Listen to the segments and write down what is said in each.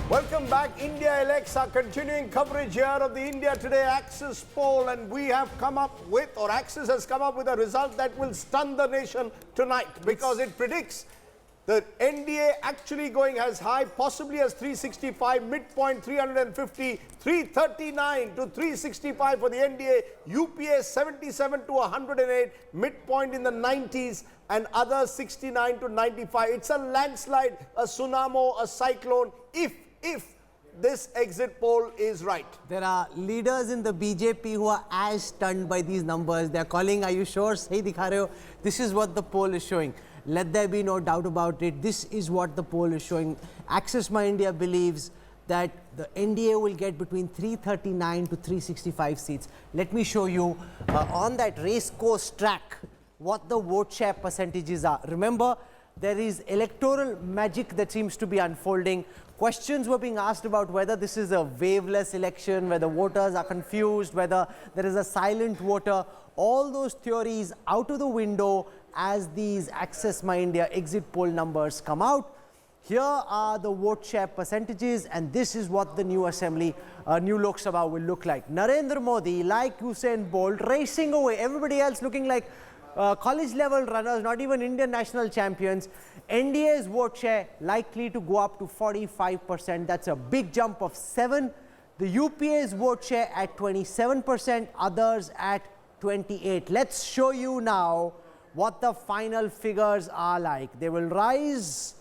Welcome back. India elects our continuing coverage here of the India Today Axis poll, and we have come up with, or Axis has come up with, a result that will stun the nation tonight because it predicts the NDA actually going as high, possibly as 365, midpoint 350, 339 to 365 for the NDA, UPA 77 to 108, midpoint in the 90s, and others 69 to 95. It's a landslide, a tsunami, a cyclone, if this exit poll is right. There are leaders in the BJP who are as stunned by these numbers. They're calling, are you sure? Sahi dikha rahe ho? This is what the poll is showing. Let there be no doubt about it. This is what the poll is showing. Axis My India believes that the NDA will get between 339 to 365 seats. Let me show you on that race course track what the vote share percentages are. Remember, there is electoral magic that seems to be unfolding. Questions were being asked about whether this is a waveless election, whether voters are confused, whether there is a silent voter. All those theories out of the window as these Axis My India exit poll numbers come out. Here are the vote share percentages, and this is what the new assembly, new Lok Sabha will look like. Narendra Modi, like Usain Bolt, racing away. Everybody else looking like college level runners, not even Indian national champions. NDA's vote share likely to go up to 45%. That's a big jump of 7. The UPA's vote share at 27%, others at 28. Let's show you now what the final figures are like. They will rise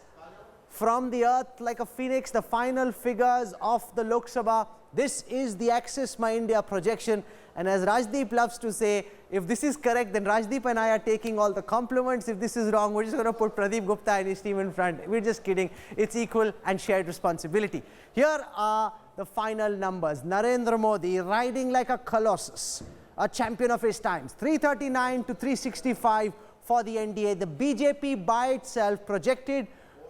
from the earth like a phoenix, the final figures of the Lok Sabha. This is the Axis My India projection. And as Rajdeep loves to say, if this is correct, then Rajdeep and I are taking all the compliments. If this is wrong, we're just going to put Pradeep Gupta and his team in front. We're just kidding. It's equal and shared responsibility. Here are the final numbers. Narendra Modi riding like a colossus, a champion of his times. 339 to 365 for the NDA. The BJP by itself projected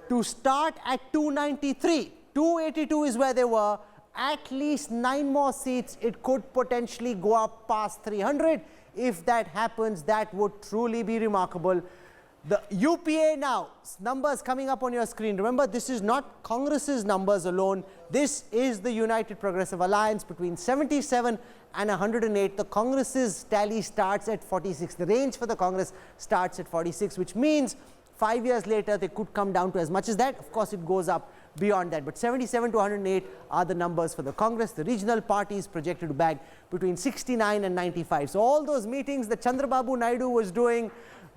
to start at 293. 282 is where they were. At least 9 more seats, it could potentially go up past 300. If that happens, that would truly be remarkable. The UPA now, numbers coming up on your screen. Remember, this is not Congress's numbers alone. This is the United Progressive Alliance between 77 and 108. The Congress's tally starts at 46. The range for the Congress starts at 46, which means 5 years later, they could come down to as much as that. Of course, it goes up beyond that. But 77 to 108 are the numbers for the Congress. The regional parties projected to bag between 69 and 95. So all those meetings that Chandrababu Naidu was doing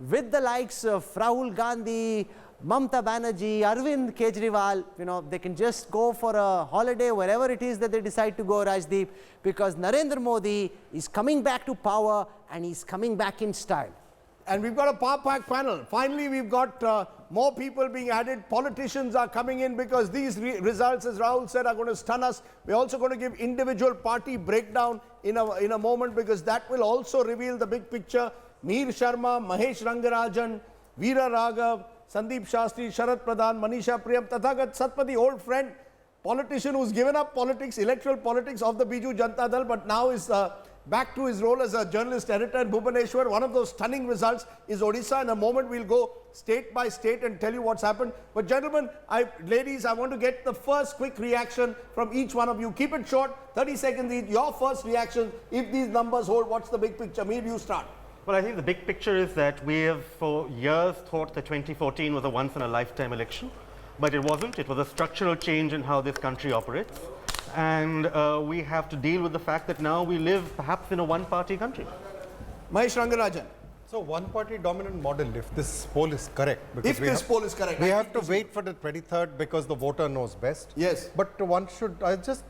with the likes of Rahul Gandhi, Mamta Banerjee, Arvind Kejriwal, you know, they can just go for a holiday, wherever it is that they decide to go, Rajdeep, because Narendra Modi is coming back to power and he's coming back in style. And we've got a power-packed panel. Finally, we've got more people being added. Politicians are coming in because these results, as Rahul said, are going to stun us. We're also going to give individual party breakdown in a moment, because that will also reveal the big picture. Mir Sharma, Mahesh Rangarajan, Veera Raghav, Sandeep Shastri, Sharad Pradhan, Manisha Priyam, Tathagat Satpathy, old friend, politician who's given up politics, electoral politics of the Biju Janata Dal, but now is back to his role as a journalist editor in Bhubaneswar. One of those stunning results is Odisha. In a moment, we'll go state by state and tell you what's happened. But gentlemen, ladies, I want to get the first quick reaction from each one of you. Keep it short, 30 seconds each. Your first reaction, if these numbers hold, what's the big picture? Mir, you start. Well, I think the big picture is that we have for years thought that 2014 was a once-in-a-lifetime election, but it wasn't. It was a structural change in how this country operates. And we have to deal with the fact that now we live perhaps in a one-party country. Mahesh Rangarajan. So one-party dominant model, if this poll is correct. If this poll is correct. We have to wait for the 23rd because the voter knows best. Yes. But one should, just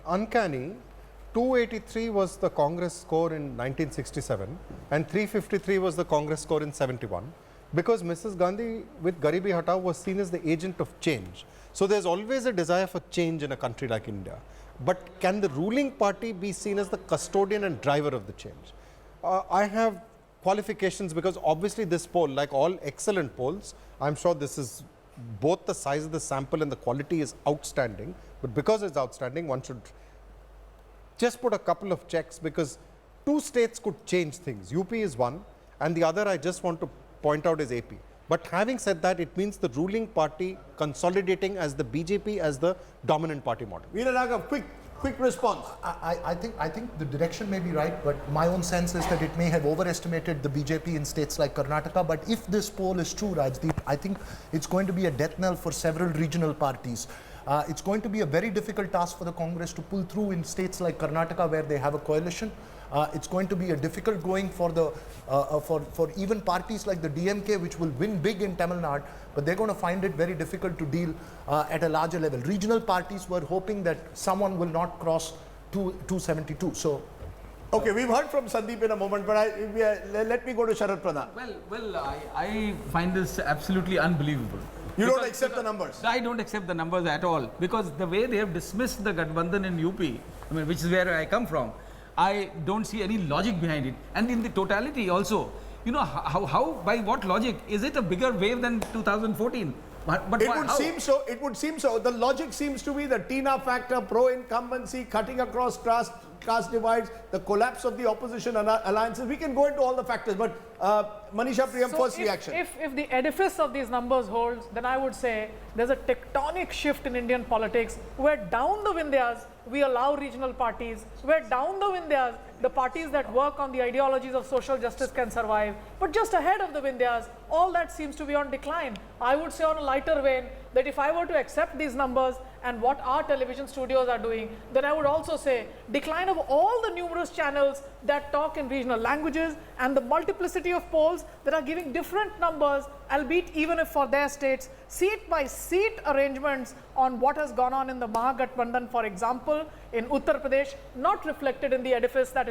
uncanny, 283 was the Congress score in 1967 and 353 was the Congress score in 71. Because Mrs. Gandhi with Garibi Hatao was seen as the agent of change. So there's always a desire for change in a country like India. But can the ruling party be seen as the custodian and driver of the change? I have qualifications because obviously this poll, like all excellent polls, I'm sure this is both the size of the sample and the quality is outstanding. But because it's outstanding, one should just put a couple of checks, because 2 states could change things. UP is one, and the other I just want to point out is AP. But having said that, it means the ruling party consolidating as the BJP as the dominant party model. Veeraraghav, quick response. I think the direction may be right, but my own sense is that it may have overestimated the BJP in states like Karnataka. But if this poll is true, Rajdeep, I think it's going to be a death knell for several regional parties. It's going to be a very difficult task for the Congress to pull through in states like Karnataka where they have a coalition. It's going to be a difficult going for the for even parties like the DMK, which will win big in Tamil Nadu, but they're going to find it very difficult to deal at a larger level. Regional parties were hoping that someone will not cross 272. So, okay, we've heard from Sandeep in a moment, but let me go to Sharad Pradhan. Well, I find this absolutely unbelievable. You don't accept the numbers? I don't accept the numbers at all, because the way they have dismissed the Gathbandhan in UP, I mean, which is where I come from, I don't see any logic behind it. And in the totality also, you know, how by what logic? Is it a bigger wave than 2014? But it would seem so. It would seem so. The logic seems to be the TINA factor, pro-incumbency, cutting across caste divides, the collapse of the opposition alliances. We can go into all the factors, but Manisha Priyam, first reaction. If the edifice of these numbers holds, then I would say there's a tectonic shift in Indian politics where down the Vindhyas, we allow regional parties, where down the Vindhyas, the parties that work on the ideologies of social justice can survive. But just ahead of the Vindhyas, all that seems to be on decline. I would say on a lighter vein that if I were to accept these numbers and what our television studios are doing, then I would also say decline of all the numerous channels that talk in regional languages and the multiplicity of polls that are giving different numbers, albeit even if for their states, seat by seat arrangements on what has gone on in the Mahagathbandhan, for example, in Uttar Pradesh, not reflected in the edifice that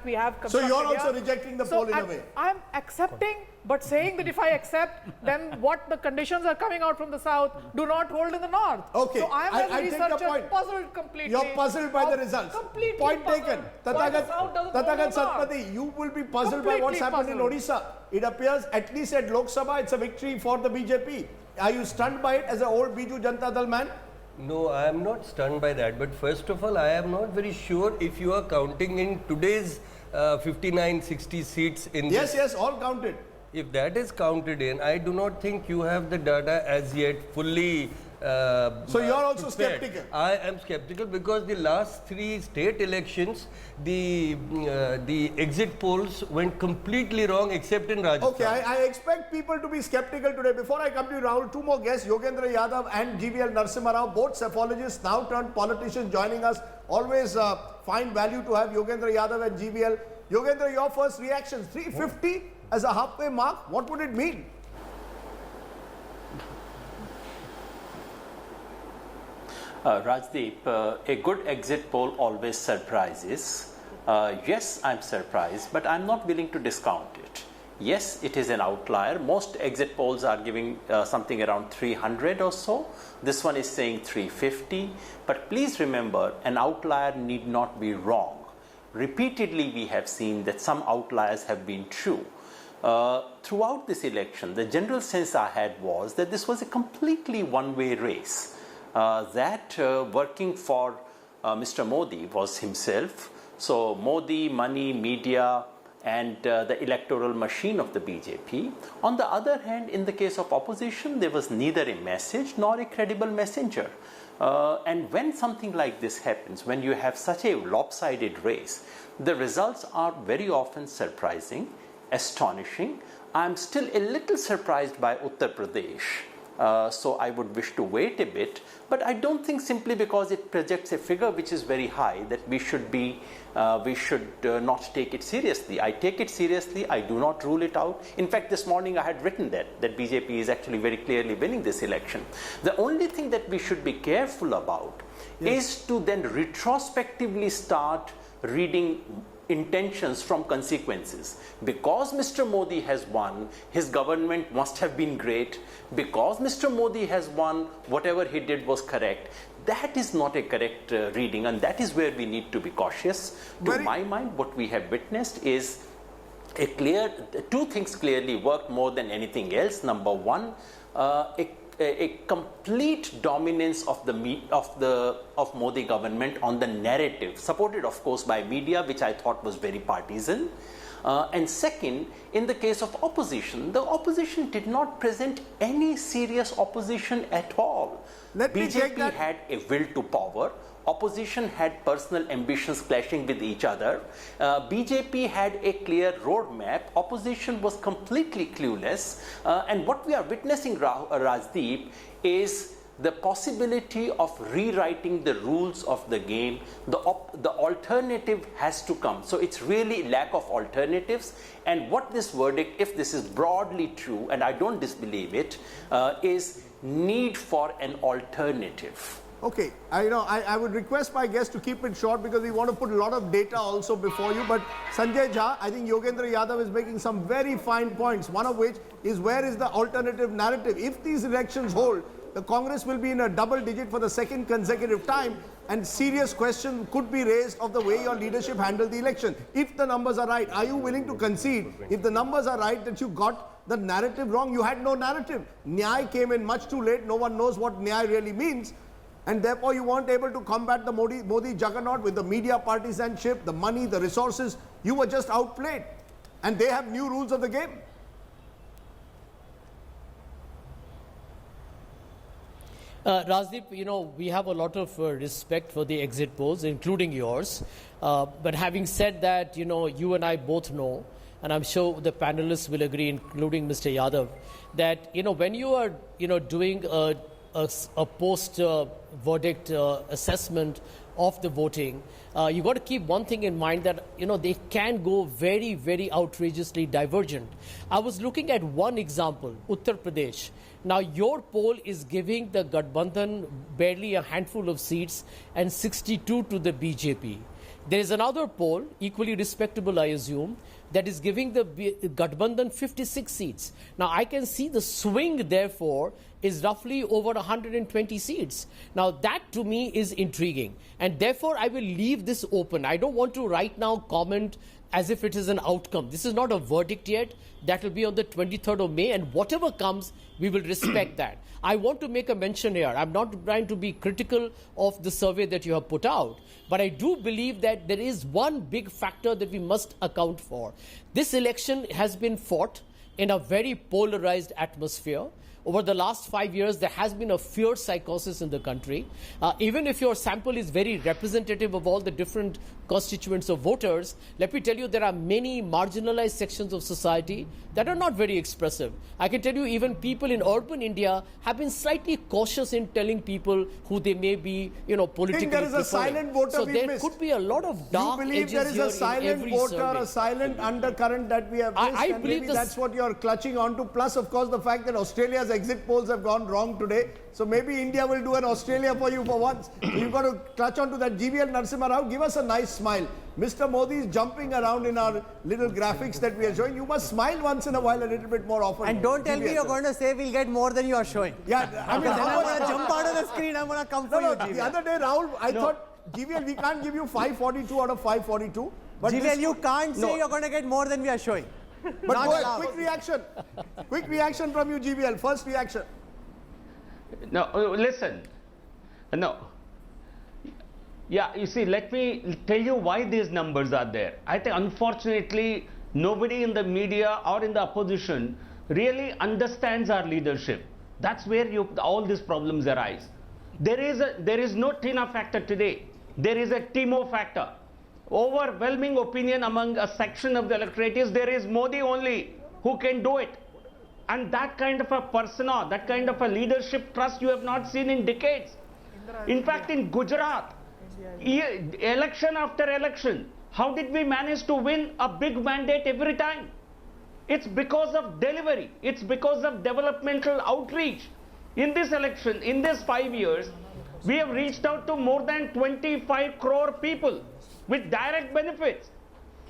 we have. So you're also rejecting the poll in a way? I'm accepting, but saying that if I accept, then what the conditions are coming out from the south do not hold in the north. Okay, so I'm as a researcher puzzled completely. You're puzzled by the results. Completely Point puzzled. taken. Why the south doesn't hold in Tathagat the north? Satpathy, you will be puzzled by what's happened in Odisha. It appears, at least at Lok Sabha, it's a victory for the BJP. Are you stunned by it as an old Biju Janata Dal man? No, I am not stunned by that. But first of all, I am not very sure if you are counting in today's 59, 60 seats in Yes, this. yes, all counted. If that is counted in, I do not think you have the data as yet fully. So you're also prepared. skeptical? I am skeptical because the last 3 state elections, the exit polls went completely wrong except in Rajasthan. Okay, I expect people to be skeptical today. Before I come to you, Rahul, 2 more guests, Yogendra Yadav and GVL Narasimha Rao, both psephologists, now turned politicians joining us. Always find value to have Yogendra Yadav and GVL. Yogendra, your first reaction, 350 as a halfway mark, what would it mean? Rajdeep, a good exit poll always surprises. Yes, I'm surprised, but I'm not willing to discount it. Yes, it is an outlier. Most exit polls are giving something around 300 or so. This one is saying 350. But please remember, an outlier need not be wrong. Repeatedly, we have seen that some outliers have been true. Throughout this election, the general sense I had was that this was a completely one-way race. That working for Mr. Modi was himself. So Modi, money, media, and the electoral machine of the BJP. On the other hand, in the case of opposition, there was neither a message nor a credible messenger. And when something like this happens, when you have such a lopsided race, the results are very often surprising, astonishing. I'm still a little surprised by Uttar Pradesh. So I would wish to wait a bit, but I don't think simply because it projects a figure which is very high that we should not take it seriously. I take it seriously. I do not rule it out. In fact, this morning I had written that BJP is actually very clearly winning this election. The only thing that we should be careful about is to then retrospectively start reading intentions from consequences. Because Mr. Modi has won, his government must have been great. Because Mr. Modi has won, whatever he did was correct. That is not a correct reading, and that is where we need to be cautious. To my mind, what we have witnessed is two things clearly worked more than anything else. Number one, a complete dominance of Modi government on the narrative, supported of course by media, which I thought was very partisan. And second, in the case of opposition, the opposition did not present any serious opposition at all. Let me take BJP that- had a will to power. Opposition had personal ambitions clashing with each other. BJP had a clear roadmap. Opposition was completely clueless. And what we are witnessing, Rajdeep, is the possibility of rewriting the rules of the game. The alternative has to come. So it's really lack of alternatives. And what this verdict, if this is broadly true, and I don't disbelieve it, is need for an alternative. Okay, I would request my guests to keep it short because we want to put a lot of data also before you. But Sanjay Jha, I think Yogendra Yadav is making some very fine points, one of which is where is the alternative narrative? If these elections hold, the Congress will be in a double digit for the second consecutive time, and serious questions could be raised of the way your leadership handled the election. If the numbers are right, are you willing to concede, if the numbers are right, that you got the narrative wrong? You had no narrative. Nyay came in much too late. No one knows what Nyay really means. And therefore, you weren't able to combat the Modi juggernaut with the media partisanship, the money, the resources. You were just outplayed. And they have new rules of the game. Rajdeep, we have a lot of respect for the exit polls, including yours. But having said that, you and I both know, and I'm sure the panelists will agree, including Mr. Yadav, that, when you are, doing a post-verdict assessment of the voting, you got to keep one thing in mind that, they can go very, very outrageously divergent. I was looking at one example, Uttar Pradesh. Now, your poll is giving the Gathbandhan barely a handful of seats and 62 to the BJP. There is another poll, equally respectable, I assume, that is giving the Gathbandhan 56 seats. Now, I can see the swing, therefore, is roughly over 120 seats. Now, that to me is intriguing. And therefore, I will leave this open. I don't want to right now comment as if it is an outcome. This is not a verdict yet. That will be on the 23rd of May. And whatever comes, we will respect that. I want to make a mention here. I'm not trying to be critical of the survey that you have put out. But I do believe that there is one big factor that we must account for. This election has been fought in a very polarized atmosphere. Over the last 5 years, there has been a fierce psychosis in the country. Even if your sample is very representative of all the different constituents of voters, let me tell you, there are many marginalized sections of society that are not very expressive. I can tell you, even people in urban India have been slightly cautious in telling people who they may be, politically I think there is a silent voter so we there missed. could be a lot of dark You believe edges there is here a silent in every voter, survey. a silent undercurrent that we have missed, I and believe maybe that's what you're clutching onto. Plus, of course, the fact that Australia's exit polls have gone wrong today. So maybe India will do an Australia for you for once. You've got to clutch onto that. GVL Narasimha Rao, give us a nice smile. Mr. Modi is jumping around in our little graphics that we are showing. You must smile once in a while a little bit more often. And don't tell me you're going to say we'll get more than you are showing. Yeah, I mean, Then I'm going to jump out of the screen. I'm going to come for you, the GVL. other day, Rahul, I thought, GVL, we can't give you 542 out of 542. But GVL, this- you can't say you're going to get more than we are showing. But Not go ahead, allowed. quick reaction. Quick reaction from you, GVL. First reaction. No, listen. No. Yeah, you see, let me tell you why these numbers are there. I think, unfortunately, nobody in the media or in the opposition really understands our leadership. That's where all these problems arise. There is no Tina factor today. There is a Timo factor. Overwhelming opinion among a section of the electorate is there is Modi only who can do it. And that kind of a persona, that kind of a leadership trust you have not seen in decades. In fact, in Gujarat, election after election, how did we manage to win a big mandate every time? It's because of delivery. It's because of developmental outreach. In this election, in these 5 years, we have reached out to more than 25 crore people with direct benefits.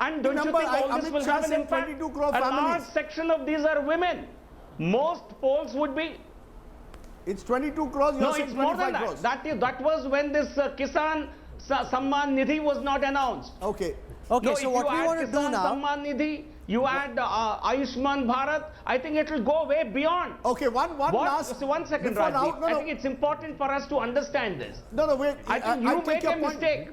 And don't you think all this will have an impact? A large section of these are women. Most polls would be. It's 22 crores. No, it's more than that. That was when this Kisan Samman Nidhi was not announced. Okay. Okay, No, so if what you we add want to do Kisan now... Samman Nidhi, you add Ayushman Bharat, I think it will go way beyond. Okay, one last... So 1 second, before Rajdeep. now- I think it's important for us to understand this. No, wait. I think you take make your a point. mistake.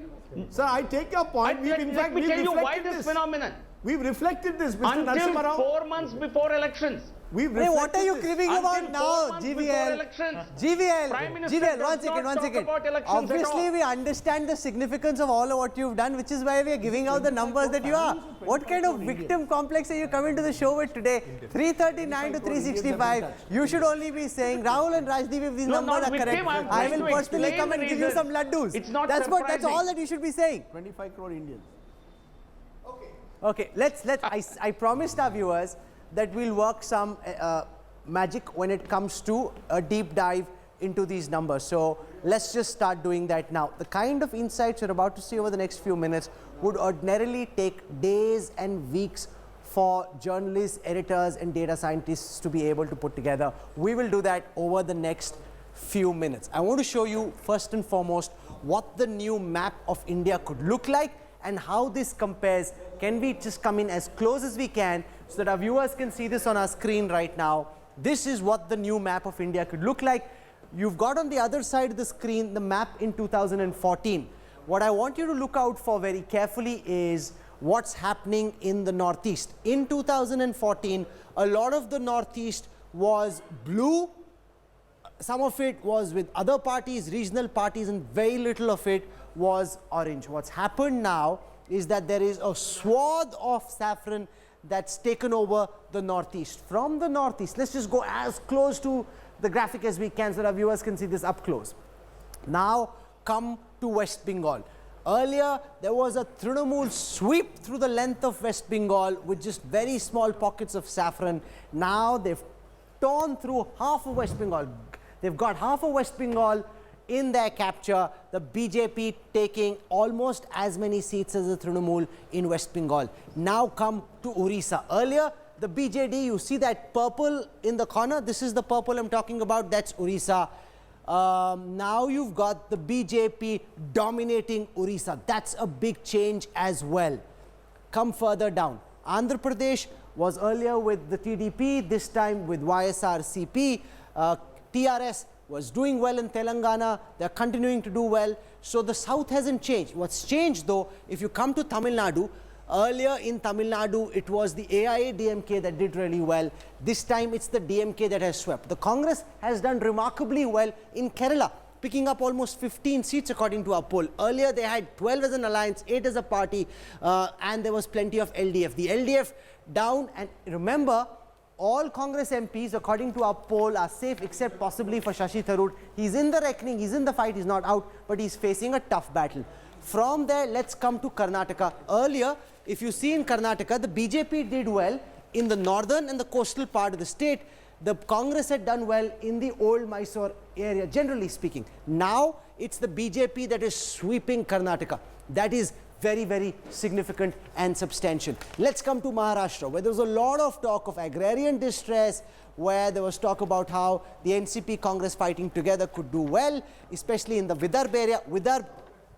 Sir, I take your point. Let me tell you why this phenomenon. We've reflected this, Mr. Until Narasimha Rao. 4 months before elections. We've Hey, what are you reflected this. cribbing about Until 4 now, months before GVL? elections. GVL, Prime Minister GVL, does one second, not one talk second. about elections at Obviously, all. we understand the significance of all of what you've done, which is why we are giving out the numbers that you are. What kind of victim complex are you coming to the show with today? 339 to 365. You should only be saying, Rahul and Rajdeep, if these No, numbers not are with correct, him, I'm I trying will to personally explain come and the give you reason. some laddus. It's not That's surprising. all that you should be saying. 25 crore Indians. Okay, I promised our viewers that we'll work some magic when it comes to a deep dive into these numbers. So let's just start doing that now. The kind of insights you're about to see over the next few minutes would ordinarily take days and weeks for journalists, editors, and data scientists to be able to put together. We will do that over the next few minutes. I want to show you first and foremost what the new map of India could look like and how this compares. Can we just come in as close as we can so that our viewers can see this on our screen right now? This is what the new map of India could look like. You've got on the other side of the screen the map in 2014. What I want you to look out for very carefully is what's happening in the Northeast. In 2014, a lot of the Northeast was blue. Some of it was with other parties, regional parties, and very little of it was orange. What's happened now is that there is a swath of saffron that's taken over the Northeast. From the Northeast, let's just go as close to the graphic as we can so that our viewers can see this up close. Now come to West Bengal. Earlier, there was a Trinamool sweep through the length of West Bengal with just very small pockets of saffron. Now they've torn through half of West Bengal. They've got half of West Bengal in their capture, the BJP taking almost as many seats as the Trinamool in West Bengal. Now come to Orissa. Earlier, the BJD, you see that purple in the corner, this is the purple I'm talking about, that's Orissa. Now you've got the BJP dominating Orissa. That's a big change as well. Come further down. Andhra Pradesh was earlier with the TDP, this time with YSRCP. TRS was doing well in Telangana, they're continuing to do well. So the south hasn't changed. What's changed though, if you come to Tamil Nadu, earlier in Tamil Nadu, it was the AIA-DMK that did really well. This time it's the DMK that has swept. The Congress has done remarkably well in Kerala, picking up almost 15 seats according to our poll. Earlier they had 12 as an alliance, 8 as a party, and there was plenty of LDF. The LDF down, and remember, all Congress MPs, according to our poll, are safe except possibly for Shashi Tharoor. He's in the reckoning, he's in the fight, he's not out, but he's facing a tough battle. From there, let's come to Karnataka. Earlier, if you see in Karnataka, the BJP did well in the northern and the coastal part of the state. The Congress had done well in the old Mysore area, generally speaking. Now, it's the BJP that is sweeping Karnataka. That is very, very significant and substantial. Let's come to Maharashtra, where there was a lot of talk of agrarian distress, where there was talk about how the NCP Congress fighting together could do well, especially in the Vidarbha area. Vidarbha,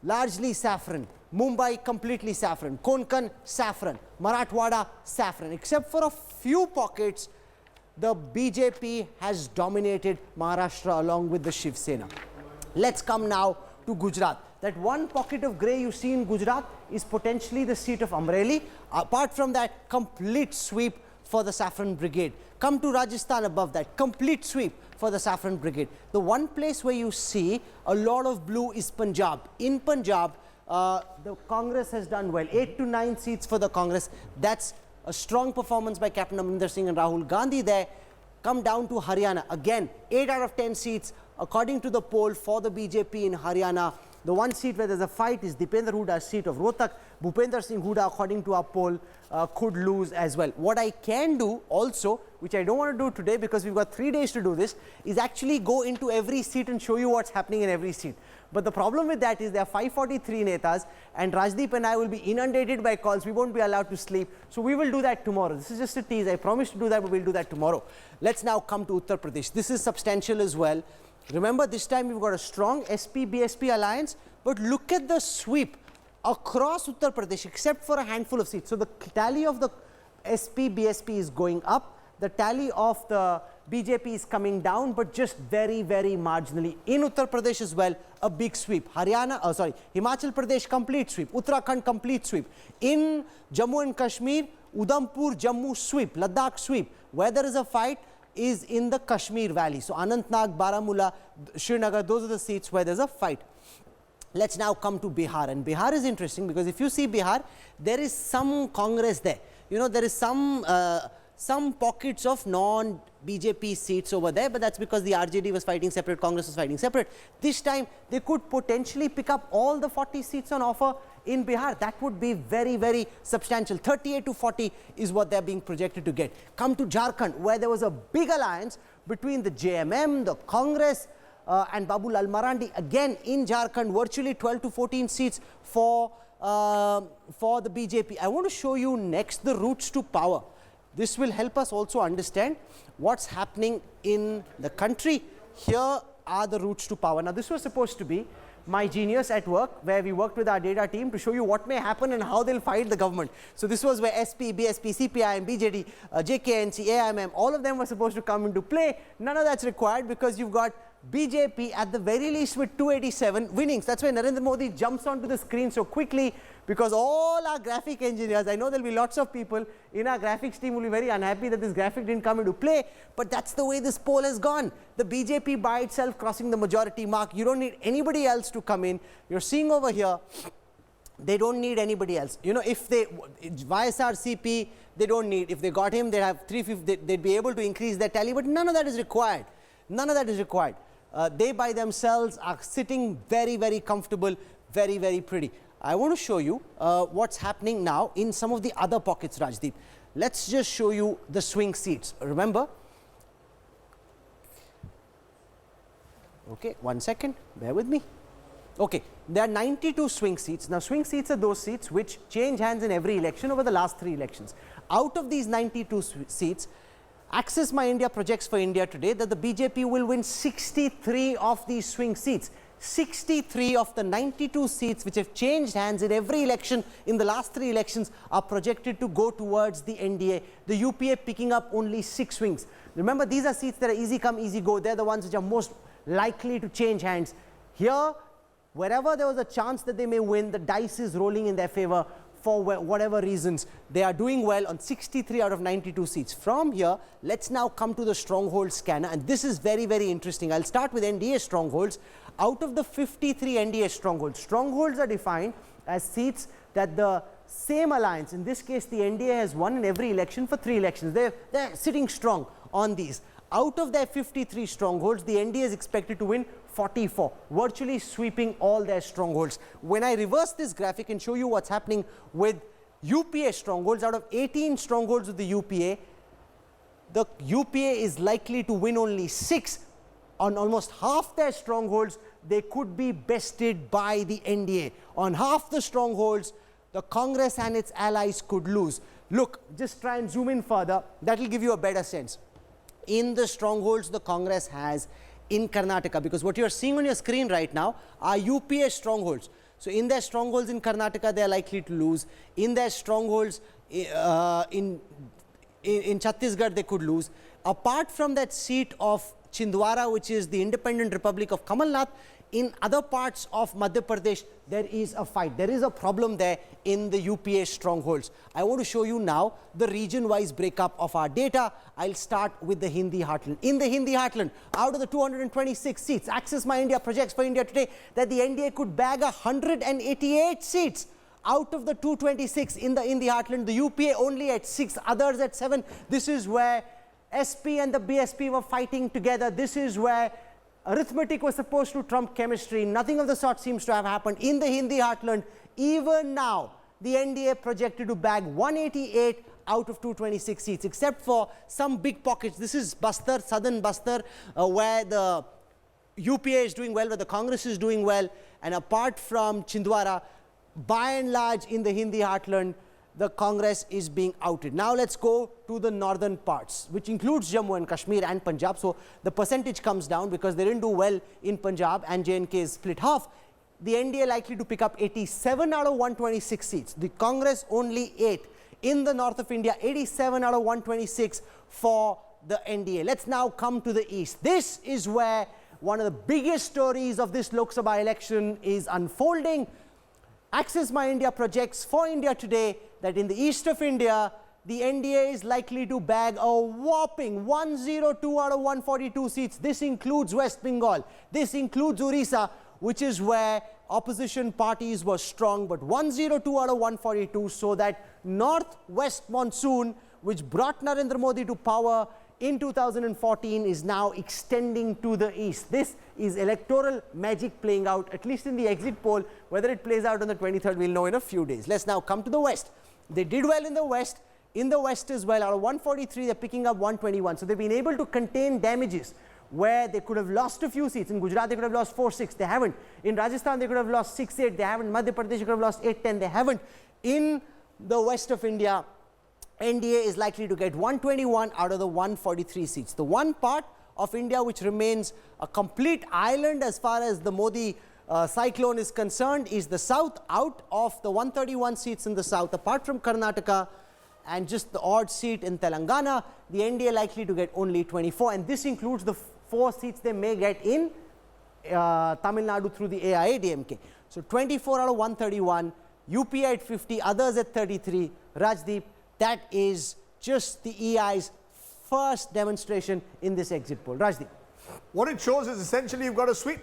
largely saffron. Mumbai, completely saffron. Konkan, saffron. Marathwada, saffron. Except for a few pockets, the BJP has dominated Maharashtra along with the Shiv Sena. Let's come now to Gujarat. That one pocket of grey you see in Gujarat is potentially the seat of Amreli. Apart from that, complete sweep for the Saffron Brigade. Come to Rajasthan above that, complete sweep for the Saffron Brigade. The one place where you see a lot of blue is Punjab. In Punjab, the Congress has done well. 8 to 9 seats for the Congress. That's a strong performance by Captain Amrinder Singh and Rahul Gandhi there. Come down to Haryana. Again, 8 out of 10 seats according to the poll for the BJP in Haryana. The one seat where there's a fight is Dipender Huda's seat of Rohtak. Bhupender Singh Huda, according to our poll, could lose as well. What I can do also, which I don't want to do today because we've got 3 days to do this, is actually go into every seat and show you what's happening in every seat. But the problem with that is there are 543 netas and Rajdeep and I will be inundated by calls. We won't be allowed to sleep. So we will do that tomorrow. This is just a tease. I promise to do that, but we'll do that tomorrow. Let's now come to Uttar Pradesh. This is substantial as well. Remember, this time we've got a strong SP-BSP alliance, but look at the sweep across Uttar Pradesh, except for a handful of seats. So the tally of the SP-BSP is going up. The tally of the BJP is coming down, but just very, very marginally. In Uttar Pradesh as well, a big sweep. Himachal Pradesh, complete sweep. Uttarakhand, complete sweep. In Jammu and Kashmir, Udhampur, Jammu, sweep. Ladakh, sweep. Where there is a fight is in the Kashmir Valley. So Anantnag, Baramulla, Srinagar, those are the seats where there's a fight. Let's now come to Bihar, and Bihar is interesting because if you see Bihar, there is some Congress there. You know, there is some pockets of non-BJP seats over there, but that's because the RJD was fighting separate, Congress was fighting separate. This time, they could potentially pick up all the 40 seats on offer in Bihar. That would be very, very substantial. 38 to 40 is what they're being projected to get. Come to Jharkhand, where there was a big alliance between the JMM, the Congress, and Babu Lal Marandi, again in Jharkhand, virtually 12 to 14 seats for the BJP. I want to show you next the routes to power. This will help us also understand what's happening in the country. Here are the routes to power. Now, this was supposed to be my genius at work, where we worked with our data team to show you what may happen and how they'll fight the government. So this was where SP, BSP, CPI, BJD, JKNC, AIMM, all of them were supposed to come into play. None of that's required because you've got BJP at the very least with 287 winnings. That's why Narendra Modi jumps onto the screen so quickly, because all our graphic engineers, I know there'll be lots of people in our graphics team will be very unhappy that this graphic didn't come into play, but that's the way this poll has gone. The BJP by itself crossing the majority mark. You don't need anybody else to come in. You're seeing over here, they don't need anybody else. You know, if they, YSRCP, they don't need, if they got him, they have 350, they'd be able to increase their tally, but none of that is required. None of that is required. They by themselves are sitting very, very comfortable, very, very pretty. I want to show you what's happening now in some of the other pockets, Rajdeep. Let's just show you the swing seats. Remember? Okay, 1 second, bear with me. Okay, there are 92 swing seats. Now, swing seats are those seats which change hands in every election over the last 3 elections. Out of these 92 seats, Access My India projects for India today that the BJP will win 63 of these swing seats. 63 of the 92 seats which have changed hands in every election in the last 3 elections are projected to go towards the NDA. The UPA picking up only 6 swings. Remember, these are seats that are easy come, easy go. They're the ones which are most likely to change hands. Here, wherever there was a chance that they may win, the dice is rolling in their favor. For whatever reasons, they are doing well on 63 out of 92 seats. From here, let's now come to the stronghold scanner, and this is very, very interesting. I'll start with NDA strongholds. Out of the 53 NDA strongholds, strongholds are defined as seats that the same alliance, in this case the NDA has won in every election for 3 elections. They're sitting strong on these. Out of their 53 strongholds, the NDA is expected to win 44, virtually sweeping all their strongholds. When I reverse this graphic and show you what's happening with UPA strongholds, out of 18 strongholds of the UPA is likely to win only 6. On almost half their strongholds, they could be bested by the NDA. On half the strongholds, the Congress and its allies could lose. Look, just try and zoom in further. That will give you a better sense. In the strongholds the Congress has in Karnataka, because what you're seeing on your screen right now are UPA strongholds. So in their strongholds in Karnataka, they are likely to lose. In their strongholds in Chhattisgarh, they could lose. Apart from that seat of Chhindwara, which is the independent republic of Kamal Nath, in other parts of Madhya Pradesh, there is a fight. There is a problem there in the UPA strongholds. I want to show you now the region-wise breakup of our data. I'll start with the Hindi heartland. In the Hindi heartland, out of the 226 seats, Access My India projects for India today that the NDA could bag 188 seats. Out of the 226 in the heartland, the UPA only at 6, others at 7. This is where SP and the BSP were fighting together. This is where arithmetic was supposed to trump chemistry. Nothing of the sort seems to have happened in the Hindi heartland. Even now, the NDA projected to bag 188 out of 226 seats, except for some big pockets. This is Bastar, southern Bastar, where the UPA is doing well, where the Congress is doing well. And apart from Chhindwara, by and large in the Hindi heartland, the Congress is being outed. Now let's go to the northern parts, which includes Jammu and Kashmir and Punjab. So the percentage comes down because they didn't do well in Punjab and J&K is split half. The NDA likely to pick up 87 out of 126 seats. The Congress only 8. In the north of India, 87 out of 126 for the NDA. Let's now come to the east. This is where one of the biggest stories of this Lok Sabha election is unfolding. Access My India projects for India today that in the east of India, the NDA is likely to bag a whopping 102 out of 142 seats. This includes West Bengal. This includes Orissa, which is where opposition parties were strong, but 102 out of 142, so that northwest monsoon, which brought Narendra Modi to power in 2014, is now extending to the east. This is electoral magic playing out, at least in the exit poll. Whether it plays out on the 23rd, we'll know in a few days. Let's now come to the west. They did well in the west. In the west as well, out of 143, they're picking up 121. So they've been able to contain damages where they could have lost a few seats. In Gujarat, they could have lost 4-6. They haven't. In Rajasthan, they could have lost 6-8. They haven't. Madhya Pradesh, they could have lost 8-10. They haven't. In the west of India, NDA is likely to get 121 out of the 143 seats. The one part of India which remains a complete island as far as the Modi cyclone is concerned is the south. Out of the 131 seats in the south, apart from Karnataka and just the odd seat in Telangana, the NDA likely to get only 24, and this includes the 4 seats they may get in Tamil Nadu through the AIADMK. So 24 out of 131, UP at 50, others at 33. Rajdeep, that is just the EI's first demonstration in this exit poll. Rajdeep. What it shows is essentially you've got a sweep.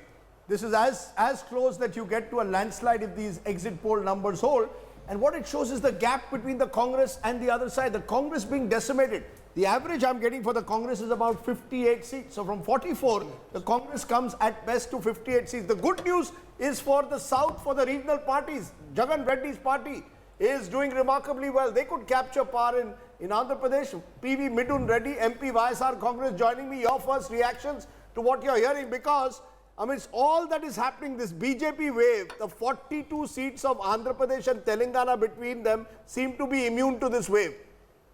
This is as close that you get to a landslide if these exit poll numbers hold. And what it shows is the gap between the Congress and the other side. The Congress being decimated. The average I'm getting for the Congress is about 58 seats. So from 44, the Congress comes at best to 58 seats. The good news is for the South, for the regional parties. Jagan Reddy's party is doing remarkably well. They could capture power in Andhra Pradesh. PV Midun Reddy, MP YSR Congress joining me. Your first reactions to what you're hearing, because amidst all that is happening, this BJP wave, the 42 seats of Andhra Pradesh and Telangana between them seem to be immune to this wave.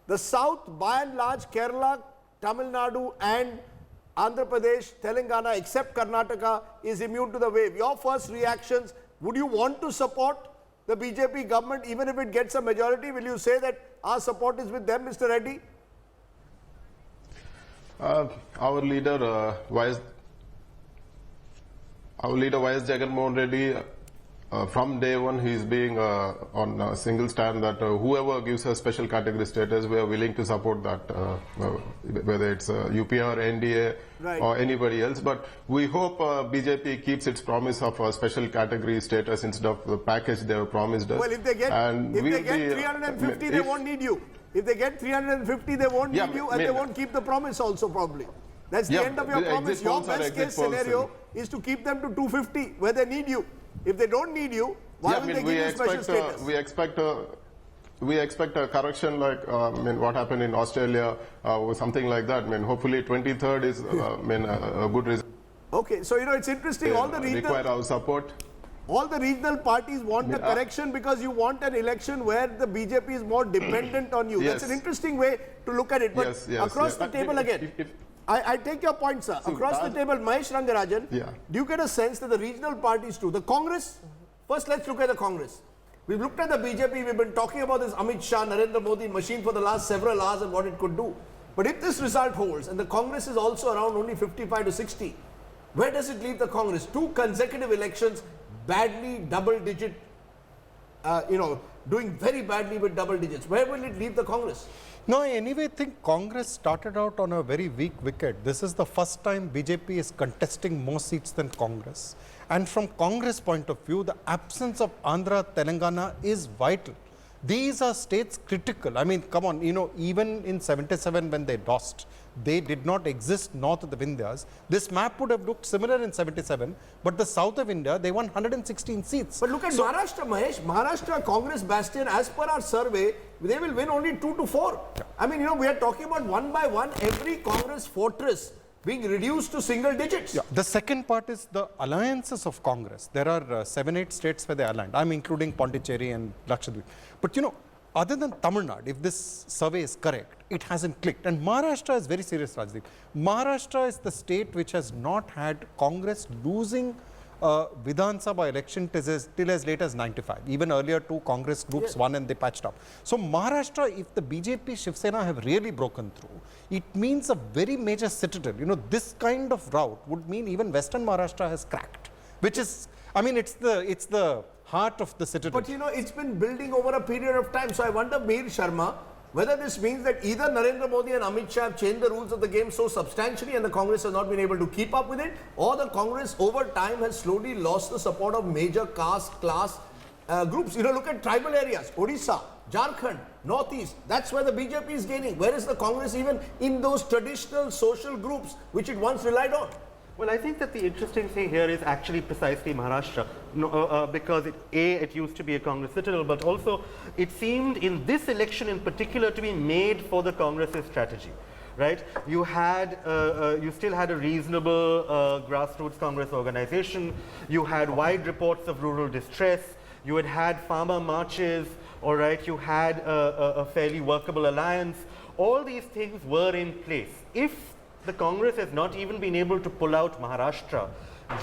The South, by and large, Kerala, Tamil Nadu and Andhra Pradesh, Telangana, except Karnataka, is immune to the wave. Your first reactions, would you want to support the BJP government even if it gets a majority? Will you say that our support is with them, Mr. Reddy? Our leader, Y.S. Jagan Mohan Reddy, from day one, he is being on a single stand that whoever gives us special category status, we are willing to support that, whether it's UP or NDA or anybody else. But we hope BJP keeps its promise of a special category status instead of the package they have promised us. Well, if they get 350, they won't need you. If they get 350, they won't need you, and they won't keep the promise also probably. That's the end of your promise. Your best case scenario is to keep them to 250 where they need you. If they don't need you, why will they give you special status? We expect a correction like what happened in Australia or something like that. Hopefully 23rd is a good result. Okay, so it's interesting. All the regional require our support. All the regional parties want a correction because you want an election where the BJP is more dependent on you. That's an interesting way to look at it. But across the table again. I take your point, sir. So across the table, Mahesh Rangarajan, do you get a sense that the regional parties too, the Congress, first let's look at the Congress. We've looked at the BJP, we've been talking about this Amit Shah, Narendra Modi machine for the last several hours and what it could do. But if this result holds and the Congress is also around only 55 to 60, where does it leave the Congress? 2 consecutive elections, badly double digit, doing very badly with double digits. Where will it leave the Congress? No, I anyway think Congress started out on a very weak wicket. This is the first time BJP is contesting more seats than Congress. And from Congress point of view, the absence of Andhra, Telangana is vital. These are states critical. I mean, come on, even in 77 when they lost, they did not exist north of the Vindhyas. This map would have looked similar in 77, but the south of India, they won 116 seats. But look at Maharashtra, Mahesh. Maharashtra Congress bastion, as per our survey, they will win only 2 to 4. Yeah. I mean, we are talking about one by one, every Congress fortress being reduced to single digits. Yeah. The second part is the alliances of Congress. There are 7-8 states where they are aligned. I'm including Pondicherry and Lakshadweep. But other than Tamil Nadu, if this survey is correct, it hasn't clicked. And Maharashtra is very serious, Rajdeep. Maharashtra is the state which has not had Congress losing a Vidhan Sabha election till as late as 95. Even earlier, two Congress groups won and they patched up. So Maharashtra, if the BJP Shiv Sena have really broken through, it means a very major citadel. You know, this kind of route would mean even Western Maharashtra has cracked, which is, I mean, it's the heart of the citadel. But you know, it's been building over a period of time. So I wonder, Mir Sharma, whether this means that either Narendra Modi and Amit Shah have changed the rules of the game so substantially and the Congress has not been able to keep up with it, or the Congress over time has slowly lost the support of major caste, class groups. You know, look at tribal areas, Odisha, Jharkhand, Northeast. That's where the BJP is gaining. Where is the Congress even in those traditional social groups which it once relied on? Well, I think that the interesting thing here is actually precisely Maharashtra, because it used to be a Congress citadel, but also it seemed in this election in particular to be made for the Congress's strategy, right? You had, you still had a reasonable grassroots Congress organization. You had wide reports of rural distress. You had farmer marches, all right? You had a fairly workable alliance. All these things were in place. If the Congress has not even been able to pull out Maharashtra,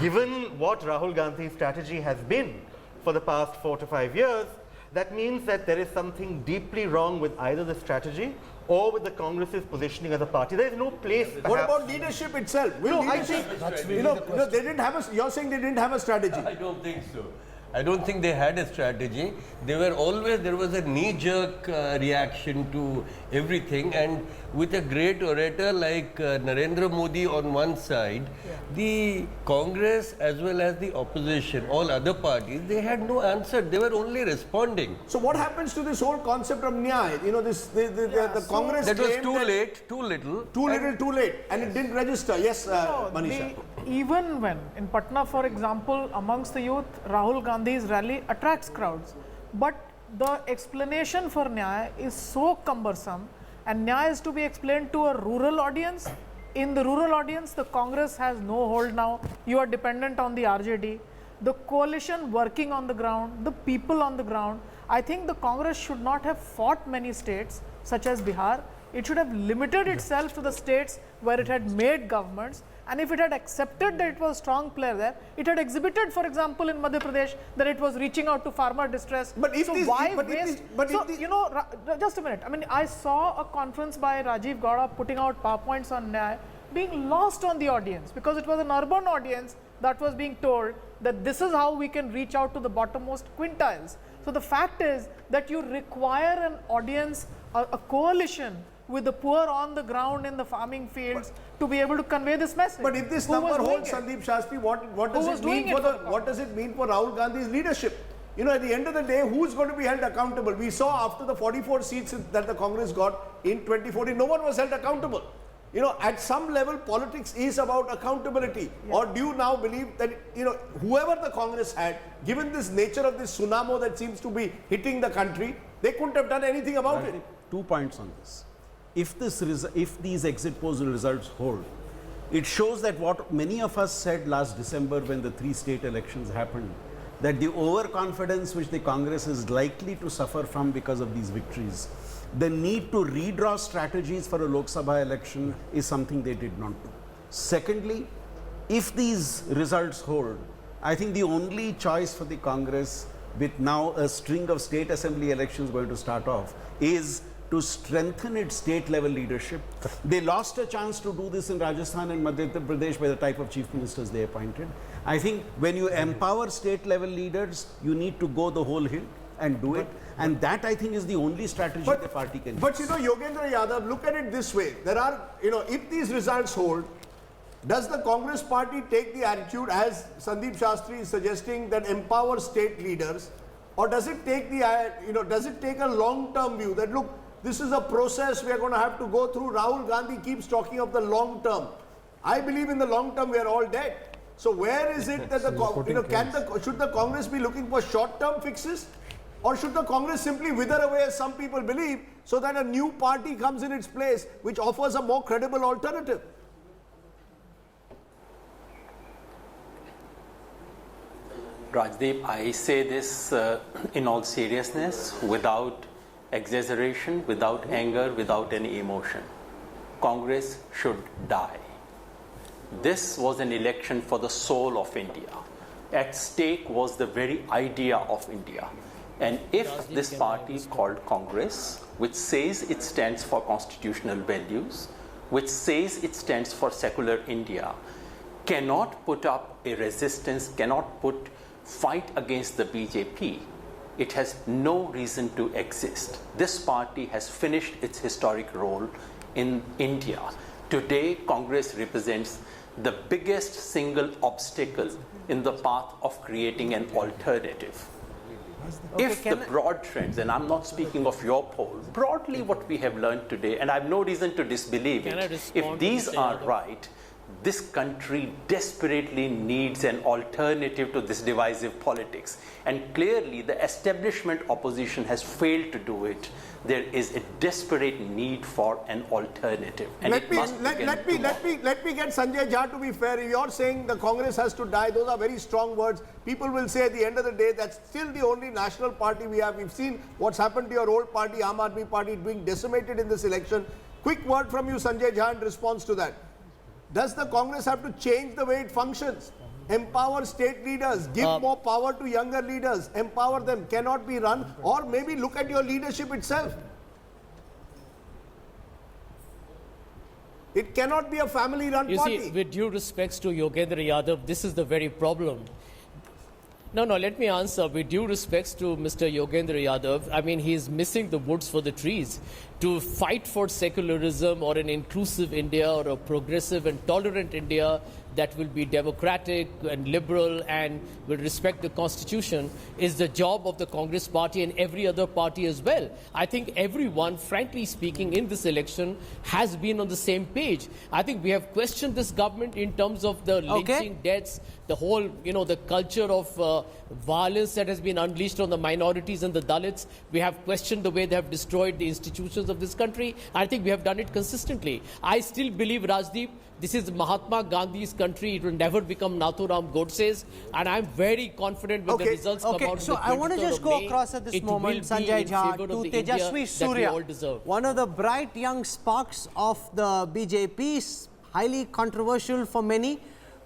given what Rahul Gandhi's strategy has been for the past 4 to 5 years, that means that there is something deeply wrong with either the strategy or with the Congress's positioning as a party. There is no place. What about leadership itself? Will leadership, they didn't have a, you're saying they didn't have a strategy. I don't think so. I don't think they had a strategy. They were always, there was a knee-jerk reaction to everything, and with a great orator like Narendra Modi on one side, the Congress as well as the opposition, all other parties, they had no answer. They were only responding. So what happens to this whole concept of Nyaya? You know, this the Congress that was claimed too that late, too little. Too late, and it didn't register. Yes, Manisha. Even when in Patna, for example, amongst the youth, Rahul Gandhi's rally attracts crowds. But the explanation for Nyaya is so cumbersome, and Nyaya is to be explained to a rural audience. In the rural audience, the Congress has no hold now. You are dependent on the RJD. The coalition working on the ground, the people on the ground. I think the Congress should not have fought many states, such as Bihar. It should have limited itself to the states where it had made governments. And if it had accepted that it was a strong player there, it had exhibited, for example, in Madhya Pradesh, that it was reaching out to farmer distress. But if so these, why but waste? If these, but you know, just a minute. I mean, I saw a conference by Rajiv Gowda putting out PowerPoints on Nyaya being lost on the audience because it was an urban audience that was being told that this is how we can reach out to the bottommost quintiles. So the fact is that you require an audience, a coalition with the poor on the ground in the farming fields to be able to convey this message. But if this number holds, Sandeep Shastri, what does it mean for what does it mean for Rahul Gandhi's leadership? You know, at the end of the day, who's going to be held accountable? We saw after the 44 seats that the Congress got in 2014, no one was held accountable. You know, at some level, politics is about accountability. Yeah. Or do you now believe that, you know, whoever the Congress had, given this nature of this tsunami that seems to be hitting the country, they couldn't have done anything about it. 2 points on this. If these exit poll results hold, it shows that what many of us said last December when the 3 state elections happened, that the overconfidence which the Congress is likely to suffer from because of these victories, the need to redraw strategies for a Lok Sabha election is something they did not do. Secondly, if these results hold, I think the only choice for the Congress, with now a string of state assembly elections going to start off, is to strengthen its state level leadership. They lost a chance to do this in Rajasthan and Madhya Pradesh by the type of chief ministers they appointed. I think when you empower state level leaders, you need to go the whole hill and do it. And that, I think, is the only strategy the party can use. But you know, Yogendra Yadav, look at it this way. There are, you know, if these results hold, does the Congress party take the attitude, as Sandeep Shastri is suggesting, that empower state leaders, or does it take the, you know, does it take a long-term view that, look, this is a process we are going to have to go through. Rahul Gandhi keeps talking of the long term. I believe in the long term we are all dead. So where is it that the, should the Congress be looking for short-term fixes, or should the Congress simply wither away, as some people believe, so that a new party comes in its place which offers a more credible alternative? Rajdeep, I say this in all seriousness, without exaggeration, without anger, without any emotion. Congress should die. This was an election for the soul of India. At stake was the very idea of India. And if this party called Congress, which says it stands for constitutional values, which says it stands for secular India, cannot put up a resistance, cannot fight against the BJP, it has no reason to exist. This party has finished its historic role in India. Today, Congress represents the biggest single obstacle in the path of creating an alternative. If the broad trends, and I'm not speaking of your poll, broadly what we have learned today, and I have no reason to disbelieve it, if these are right, this country desperately needs an alternative to this divisive politics. And clearly the establishment opposition has failed to do it. There is a desperate need for an alternative. And let me get Sanjay Jha to be fair. You're saying the Congress has to die. Those are very strong words. People will say at the end of the day, that's still the only national party we have. We've seen what's happened to your old party, Aam Aadmi Party, being decimated in this election. Quick word from you, Sanjay Jha, in response to that. Does the Congress have to change the way it functions? Empower state leaders, give more power to younger leaders, empower them, cannot be run, or maybe look at your leadership itself. It cannot be a family-run party. You see, with due respects to Yogendra Yadav, this is the very problem. No, let me answer. With due respects to Mr. Yogendra Yadav, I mean, he's missing the woods for the trees. To fight for secularism or an inclusive India or a progressive and tolerant India that will be democratic and liberal and will respect the constitution is the job of the Congress party and every other party as well. I think everyone, frankly speaking, in this election has been on the same page. I think we have questioned this government in terms of the lynching deaths, the whole, the culture of violence that has been unleashed on the minorities and the Dalits. We have questioned the way they have destroyed the institutions of this country. I think we have done it consistently. I still believe, Rajdeep, this is Mahatma Gandhi's country. It will never become Nathuram Godse's. And I'm very confident when the results come out. So I want to just go across at this moment, Sanjay Jha, to Tejaswi Surya, one of the bright young sparks of the BJP, highly controversial for many,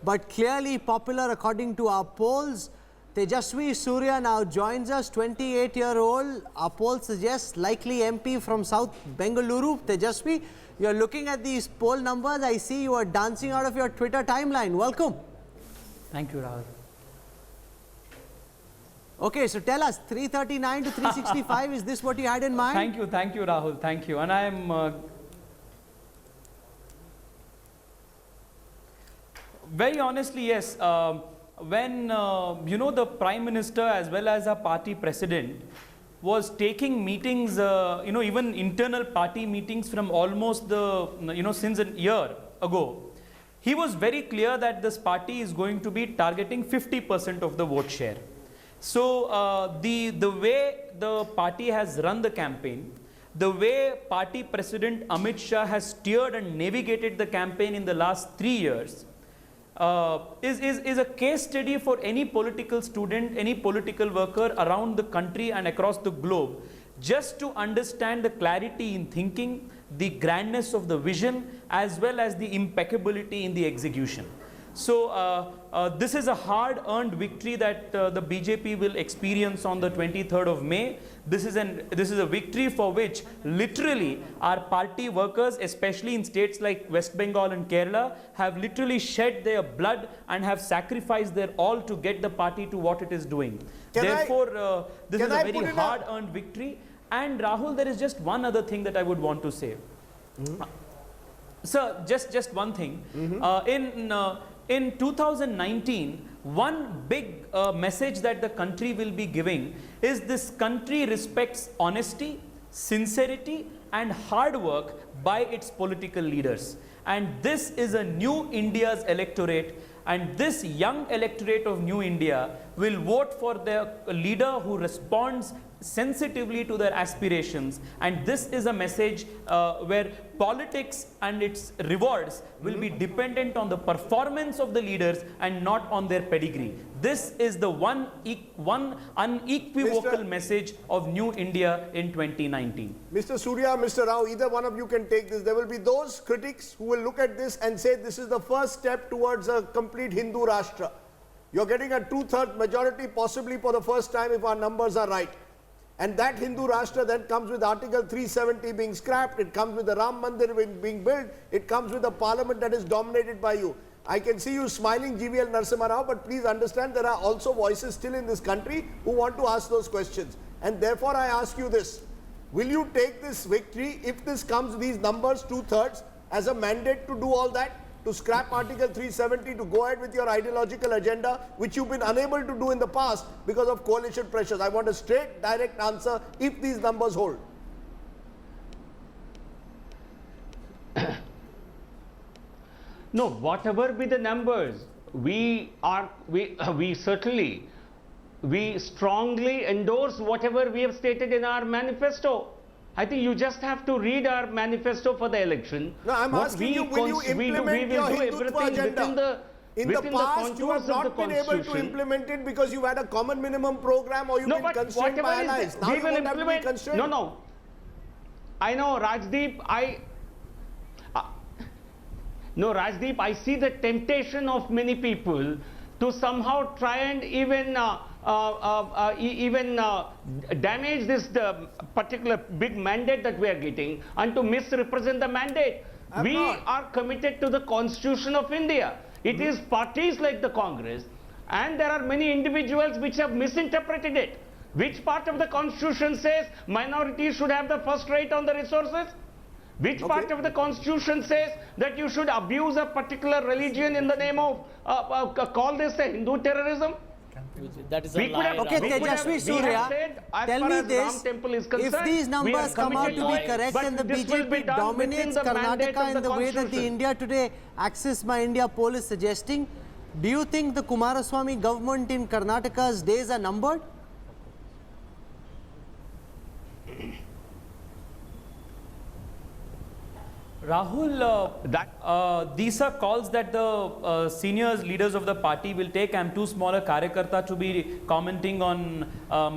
but clearly popular according to our polls. Tejaswi Surya now joins us, 28-year-old. Our poll suggests likely MP from South Bengaluru. Tejaswi, you're looking at these poll numbers. I see you are dancing out of your Twitter timeline. Welcome. Thank you, Rahul. Okay, so tell us, 339 to 365, is this what you had in mind? Thank you, Rahul. Thank you. And I'm very honestly, yes. When the Prime Minister as well as our party president was taking meetings, even internal party meetings from almost since a year ago, he was very clear that this party is going to be targeting 50% of the vote share. So the way the party has run the campaign, the way party president Amit Shah has steered and navigated the campaign in the last 3 years, is a case study for any political student, any political worker around the country and across the globe, just to understand the clarity in thinking, the grandness of the vision, as well as the impeccability in the execution. So this is a hard-earned victory that the BJP will experience on the 23rd of May. This is a victory for which literally our party workers, especially in states like West Bengal and Kerala, have literally shed their blood and have sacrificed their all to get the party to what it is doing. Therefore, this is a very hard-earned victory. And Rahul, there is just one other thing that I would want to say. Sir, just one thing. In 2019, one big message that the country will be giving is this country respects honesty, sincerity and hard work by its political leaders. And this is a new India's electorate, and this young electorate of New India will vote for their leader who responds sensitively to their aspirations. And this is a message where politics and its rewards will be dependent on the performance of the leaders and not on their pedigree. This is the one unequivocal message of New India in 2019. Mr. Surya, Mr. Rao, either one of you can take this. There will be those critics who will look at this and say this is the first step towards a complete Hindu Rashtra. You're getting a 2/3 majority possibly for the first time if our numbers are right. And that Hindu Rashtra then comes with Article 370 being scrapped, it comes with the Ram Mandir being built, it comes with a parliament that is dominated by you. I can see you smiling, GVL Narasimha Rao, but please understand there are also voices still in this country who want to ask those questions. And therefore I ask you this, will you take this victory, if this comes, these numbers, 2/3, as a mandate to do all that? To scrap Article 370, to go ahead with your ideological agenda, which you've been unable to do in the past because of coalition pressures. I want a straight, direct answer if these numbers hold. No, whatever be the numbers, we strongly endorse whatever we have stated in our manifesto. I think you just have to read our manifesto for the election. No, I'm asking you, will you implement your Hindutva agenda? In the past, you have not been able to implement it because you had a common minimum program or you've been constrained by allies. Now you won't have to be constrained. No. I know, Rajdeep, Rajdeep, I see the temptation of many people to somehow try and even damage this particular big mandate that we are getting and to misrepresent the mandate. We are committed to the Constitution of India. It is parties like the Congress, and there are many individuals which have misinterpreted it. Which part of the Constitution says minorities should have the first right on the resources? Which part of the Constitution says that you should abuse a particular religion in the name of call this a Hindu terrorism? That is a lie. Okay, Tejasvi Surya, tell me this, if these numbers come out to be correct and the BJP dominates Karnataka in the way that the India Today Access My India poll is suggesting, do you think the Kumaraswamy government in Karnataka's days are numbered? Rahul, these are calls that the senior leaders of the party will take. I am too small a Karyakarta to be commenting on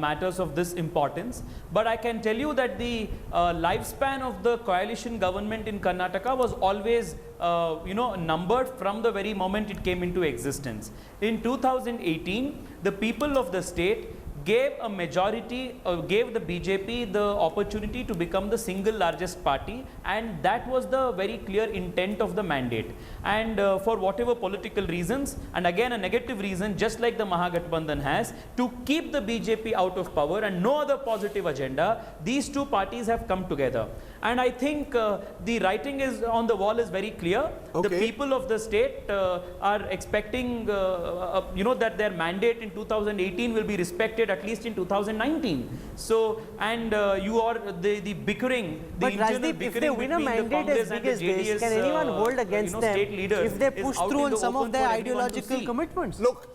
matters of this importance. But I can tell you that the lifespan of the coalition government in Karnataka was always numbered from the very moment it came into existence. In 2018, the people of the state gave a majority, gave the BJP the opportunity to become the single largest party, and that was the very clear intent of the mandate. And for whatever political reasons, and again a negative reason, just like the Mahagathbandhan has, to keep the BJP out of power and no other positive agenda, these two parties have come together. And I think the writing is on the wall is very clear. The people of the state are expecting, that their mandate in 2018 will be respected at least in 2019. So, and you are the bickering, the internal Rajdeep, bickering if they win a between the mandate Congress as and big the as this, JDS, can anyone hold against them if they push through on some of their ideological commitments? Look,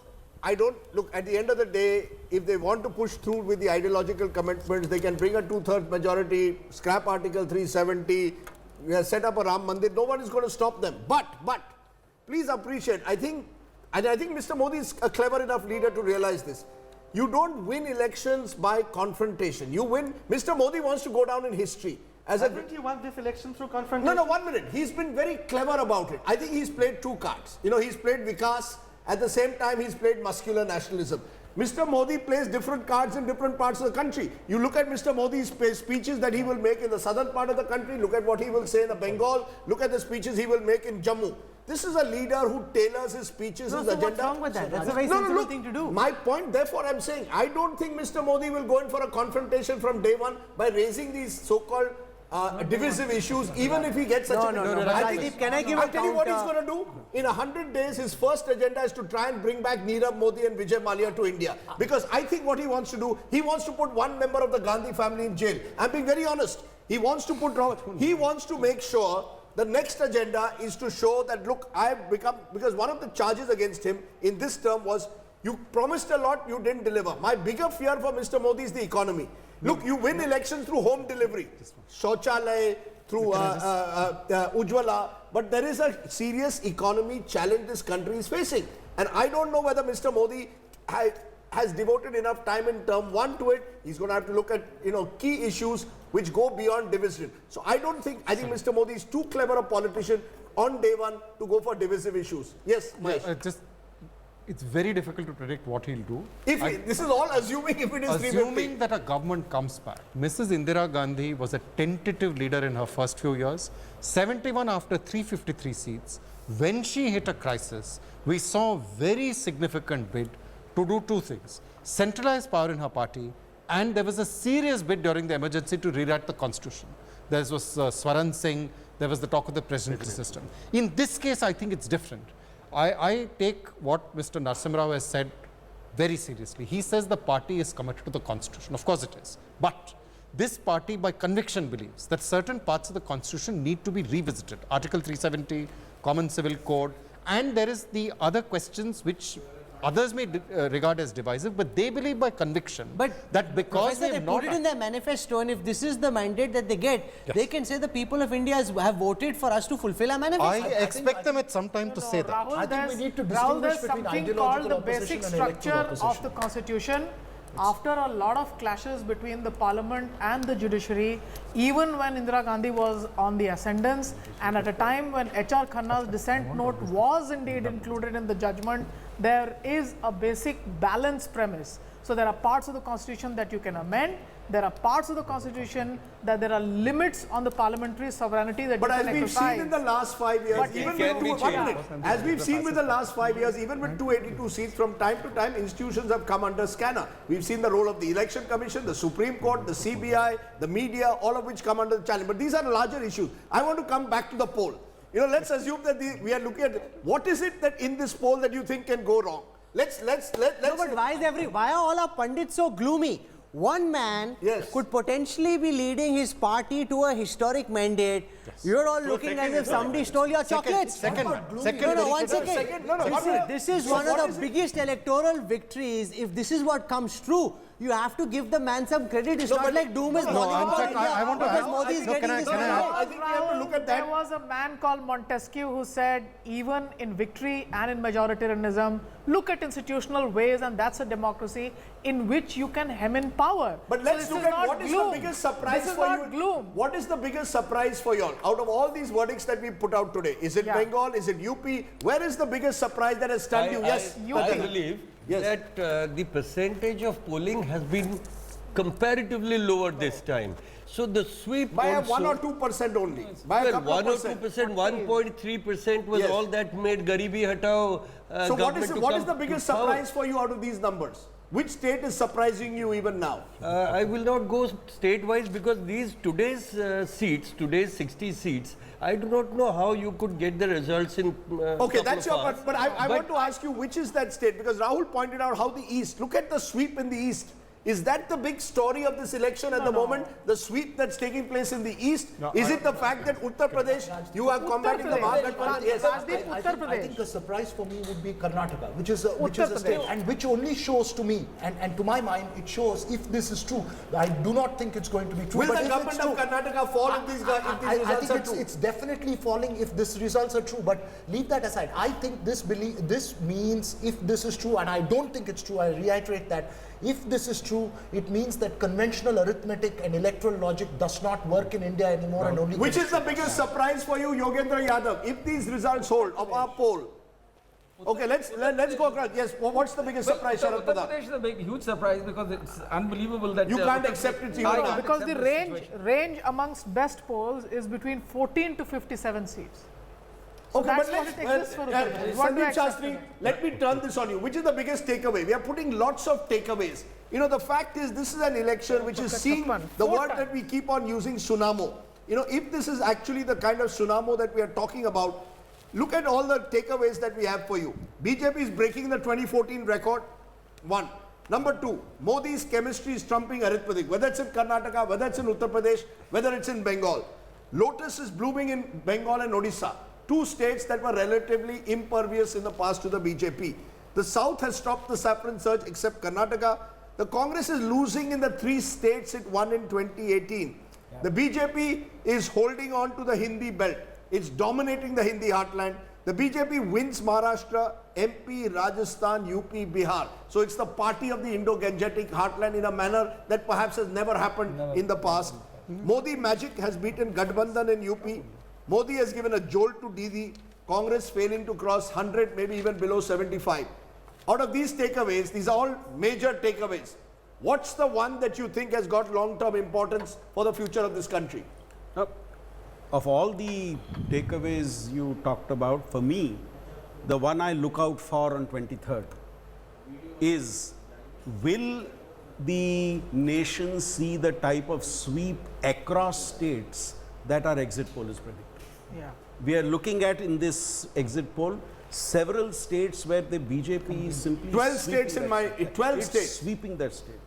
at the end of the day, if they want to push through with the ideological commitments, they can bring a 2/3 majority, scrap Article 370, set up a Ram Mandir. No one is going to stop them. But, please appreciate, I think Mr. Modi is a clever enough leader to realize this. You don't win elections by confrontation. You win. Mr. Modi wants to go down in history. Haven't you won this election through confrontation? No, 1 minute. He's been very clever about it. I think he's played two cards. He's played Vikas. At the same time, he's played muscular nationalism. Mr. Modi plays different cards in different parts of the country. You look at Mr. Modi's speeches that he will make in the southern part of the country, look at what he will say in the Bengal, look at the speeches he will make in Jammu. This is a leader who tailors his speeches, his agenda. What's wrong with that? That's a very sensible thing to do. My point, therefore, I'm saying, I don't think Mr. Modi will go in for a confrontation from day one by raising these so-called divisive issues, even if he gets such a... Rajdeep, can I give a I'll tell you what he's going to do. In 100 days, his first agenda is to try and bring back Nirav Modi and Vijay Mallya to India. Because I think what he wants to do, he wants to put one member of the Gandhi family in jail. I'm being very honest. He wants to make sure the next agenda is to show that, look, I've become... Because one of the charges against him in this term was, you promised a lot, you didn't deliver. My bigger fear for Mr. Modi is the economy. Look, you win elections through home delivery, Shauchalay, through Ujjwala, but there is a serious economy challenge this country is facing. And I don't know whether Mr. Modi has devoted enough time in term one to it. He's going to have to look at, key issues which go beyond division. So I think Mr. Modi is too clever a politician on day one to go for divisive issues. Yes, Mahesh. It's very difficult to predict what he'll do. This is all assuming if it is 350. Assuming that a government comes back. Mrs. Indira Gandhi was a tentative leader in her first few years. 71 after 353 seats. When she hit a crisis, we saw a very significant bid to do two things. Centralize power in her party, and there was a serious bid during the emergency to rewrite the constitution. There was Swaran Singh, there was the talk of the presidential system. In this case, I think it's different. I take what Mr. Narasimha Rao has said very seriously. He says the party is committed to the constitution. Of course it is. But this party by conviction believes that certain parts of the constitution need to be revisited. Article 370, Common Civil Code, and there is the other questions which others may regard as divisive, but they believe by conviction that because they put it in their manifesto, and if this is the mandate that they get, they can say the people of India have voted for us to fulfill our manifesto. I expect them at some time to say that. Rahul, I think we need to Rahul, distinguish there's between something called the ideological basic opposition and structure electoral of the constitution. After a lot of clashes between the parliament and the judiciary, even when Indira Gandhi was on the ascendance, and at a time when H.R. Khanna's dissent note was indeed included in the judgment, there is a basic balance premise. So there are parts of the constitution that you can amend. There are parts of the constitution that there are limits on the parliamentary sovereignty that you can exercise. But as we've seen in the last 5 years, as we've seen with the last 5 years, even with 282 seats, from time to time, institutions have come under scanner. We've seen the role of the Election Commission, the Supreme Court, the CBI, the media, all of which come under the challenge. But these are larger issues. I want to come back to the poll. Let's assume that we are looking at what is it that in this poll that you think can go wrong. Let's. No, but why are all our pundits so gloomy? One man could potentially be leading his party to a historic mandate. You're all looking as if somebody stole your chocolates. One second. This is one of the biggest electoral victories. If this is what comes true, you have to give the man some credit. It's not like doom is I want to because Modi is getting this. I think we have to look at that. There was a man called Montesquieu who said, even in victory and in majoritarianism, look at institutional ways, and that's a democracy in which you can hem in power. But let's look at what is the biggest surprise for you. Gloom. What is the biggest surprise for you all? Out of all these verdicts that we put out today, is it Bengal? Is it UP? Where is the biggest surprise that has stunned you? Yes, I believe that the percentage of polling has been comparatively lower this time. So the sweep by also, 1 or 2% only. By well, 1 or 2%, 1.3% was all that made Garibi Hatao so what is the biggest surprise for you out of these numbers? Which state is surprising you even now? I will not go state-wise because today's seats, today's 60 seats, I do not know how you could get the results in okay, that's your but I want to ask you which is that state, because Rahul pointed out how the East, look at the sweep in the East. Is that the big story of this election at the moment? The sweep that's taking place in the East? Is it the fact that Uttar Pradesh, you are combating the Mahagathbandhan? Yes, I think the surprise for me would be Karnataka, which is a state, and which only shows to me, and to my mind, it shows if this is true. I do not think it's going to be true. Will the government of Karnataka fall if these results are true? It's definitely falling if these results are true, but leave that aside. I think this means if this is true, and I don't think it's true, I reiterate that, if this is true, it means that conventional arithmetic and electoral logic does not work in India anymore, and only. Which is the biggest surprise for you, Yogendra Yadav, if these results hold of our poll? Okay, let's go across. Yes, what's the biggest surprise, Sharad Pradhan? Uttar Pradesh is a big, huge surprise because it's unbelievable that you can't accept it. Because the range amongst best polls is between 14 to 57 seats. So okay, but Sandeep Shastri, let me turn this on you. Which is the biggest takeaway? We are putting lots of takeaways. The fact is this is an election which is seeing the word that we keep on using, tsunami. If this is actually the kind of tsunami that we are talking about, look at all the takeaways that we have for you. BJP is breaking the 2014 record, 1. Number 2, Modi's chemistry is trumping arithmetic, whether it's in Karnataka, whether it's in Uttar Pradesh, whether it's in Bengal. Lotus is blooming in Bengal and Odisha. 2 states that were relatively impervious in the past to the BJP. The South has stopped the saffron surge except Karnataka. The Congress is losing in the 3 states it won in 2018. The BJP is holding on to the Hindi belt. It's dominating the Hindi heartland. The BJP wins Maharashtra, MP, Rajasthan, UP, Bihar. So it's the party of the Indo-Gangetic heartland in a manner that perhaps has never happened in the past. Modi magic has beaten Gathbandhan in UP. Modi has given a jolt to Didi, Congress failing to cross 100, maybe even below 75. Out of these takeaways, these are all major takeaways. What's the one that you think has got long-term importance for the future of this country? Of all the takeaways you talked about, for me, the one I look out for on 23rd is, will the nation see the type of sweep across states that our exit poll is predicting? Yeah. We are looking at, in this exit poll, several states where the BJP is simply 12 states in my 12 states sweeping that state.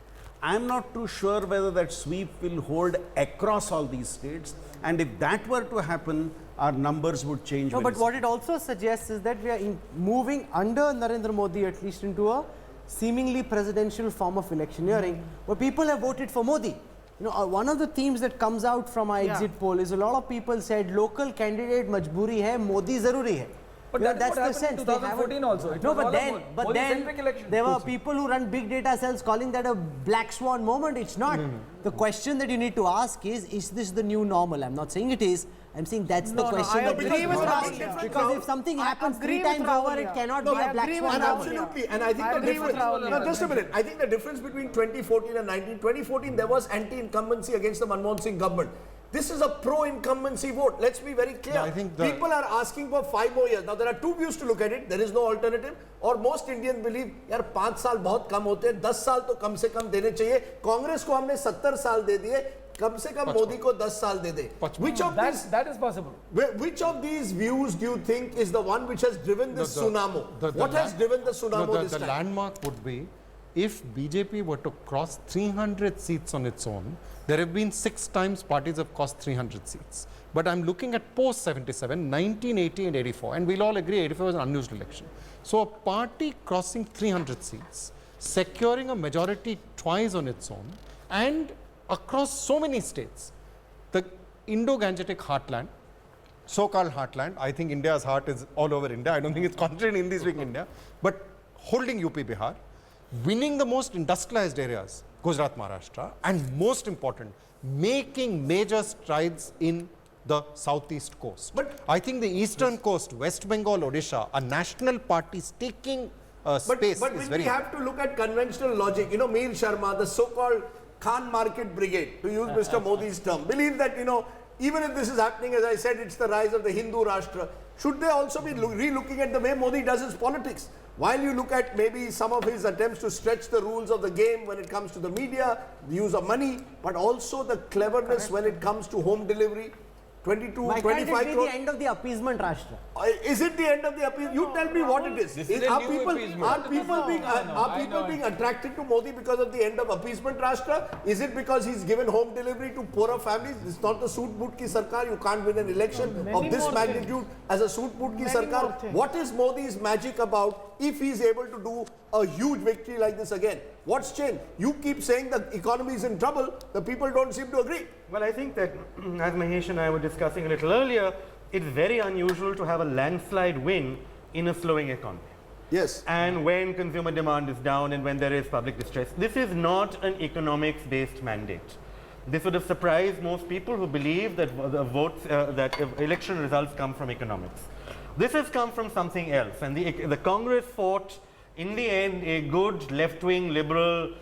I'm not too sure whether that sweep will hold across all these states, and if that were to happen, our numbers would change. No, very but what it also suggests is that we are moving under Narendra Modi at least into a seemingly presidential form of electioneering, where people have voted for Modi. You know, one of the themes that comes out from our exit poll is a lot of people said local candidate majburi hai, Modi zaruri hai. But You know, that's that's what the happened in sense. 2014 also. It No, was all but then, a Modi-centric election. there were people who run big data cells calling that a black swan moment. It's not. The question that you need to ask is this the new normal? I'm not saying it is. I'm saying that's the question. I that agree with ask. Rahul. Because if something happens agree 3 with times Rahul, over, yeah. it cannot No, be I a black agree swan with And Rahul, moment. absolutely, and I think I the agree with difference. Rahul, No, yeah. just a minute. I think the difference between 2014 and 19. 2014, there was anti-incumbency against the Manmohan Singh government. This is a pro-incumbency vote. Let's be very clear. No, I think people are asking for 5 more years. Now there are two views to look at it. There is no alternative. Or most Indians believe, यार 5 साल बहुत कम होते हैं, 10 साल तो कम से कम देने चाहिए. कांग्रेस को हमने 70 साल दे दिए. कम से कम मोदी को 10 साल दे दे. That is possible. Which of these views do you think is the one which has driven this tsunami? What has driven the tsunami this the time? landmark would be, if BJP were to cross 300 seats on its own, there have been 6 times parties have crossed 300 seats. But I'm looking at post-77, 1980 and 84, and we'll all agree 84 was an unused election. So a party crossing 300 seats, securing a majority twice on its own, and across so many states, the Indo-Gangetic heartland, so-called heartland, I think India's heart is all over India. I don't think it's concentrated in Hindi speaking India, but holding UP, Bihar, winning the most industrialized areas, Gujarat, Maharashtra, and most important, making major strides in the southeast coast. But I think the eastern coast, West Bengal, Odisha, are national parties taking space. But is when very we have to look at conventional logic, you know, Mir Sharma, the so-called Khan Market Brigade, to use Mr. Modi's term, believe that, you know, even if this is happening, as I said, it's the rise of the Hindu Rashtra. Should they also be re-looking at the way Modi does his politics? While you look at maybe some of his attempts to stretch the rules of the game when it comes to the media, the use of money, but also the cleverness when it comes to home delivery, 22, Why 25 can't it be crore. the end of the appeasement, Rashtra? Is it the end of the appeal? You tell me what it is. This is a Are new people, appeasement. are people being attracted to Modi because of the end of appeasement, Rashtra? Is it because he's given home delivery to poorer families? It's not the suit boot ki sarkar. You can't win an election of this magnitude as a suit boot ki sarkar. What is Modi's magic about if he's able to do a huge victory like this again? What's changed? You keep saying the economy is in trouble. The people don't seem to agree. Well, I think that, as Mahesh and I were discussing a little earlier, it's very unusual to have a landslide win in a slowing economy. Yes. And when consumer demand is down and when there is public distress. This is not an economics-based mandate. This would have surprised most people who believe that the votes, that election results come from economics. This has come from something else, and the Congress fought, in the end, a good left-wing liberal,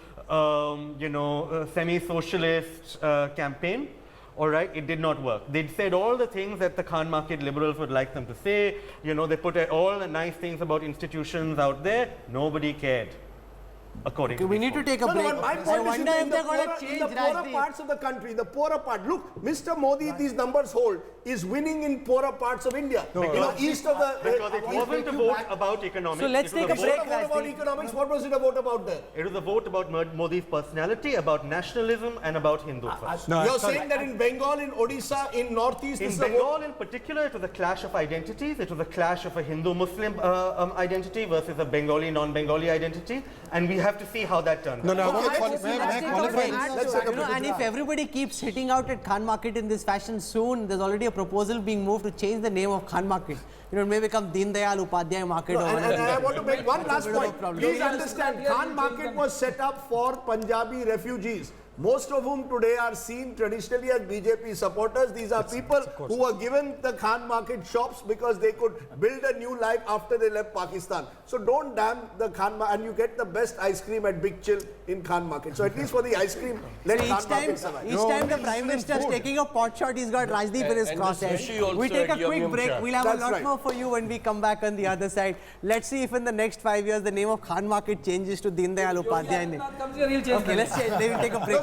semi-socialist campaign. All right, it did not work. They said all the things that the Khan market liberals would like them to say. You know, they put all the nice things about institutions out there. Nobody cared. According to we need to take a break. My I point is wonder if they're going to in change the poorer Rajdeep. parts of the country, the poorer part. Look, Mr. Modi, these numbers hold, is winning in poorer parts of India. East of the... Because it wasn't a vote about economics. So let's take a break, It was a vote about economics. What was it a vote about there? It was a vote about Modi's personality, about nationalism, and about Hindutva. You're saying that in Bengal, in Odisha, in Northeast, In this is a vote... Bengal in particular, it was a clash of identities. It was a clash of a Hindu-Muslim identity versus a Bengali, non-Bengali identity. And we have to see how that turns out. And if everybody keeps hitting out at Khan Market in this fashion, soon there's already a proposal being moved to change the name of Khan Market. You know, it may become Deen Dayal Upadhyay Market. And I want to make one last point. Please understand, Khan Market was set up for Punjabi refugees. most of whom today are seen traditionally as BJP supporters. These are people who were given the Khan market shops because they could build a new life after they left Pakistan. So don't damn the Khan market, and you get the best ice cream at Big Chill in Khan market. So at least for the ice cream, let So Khan market survive. each time the Prime Minister is taking a pot shot, he's got Rajdeep in his And the crosshairs. sushi also We take a at Yum quick Yum break. Cha. We'll have That's a lot right. more for you when we come back on the other side. Let's see if in the next 5 years the name of Khan market changes to Deen Dayal Upadhyay. Comes here, he'll change Okay, let's take a break.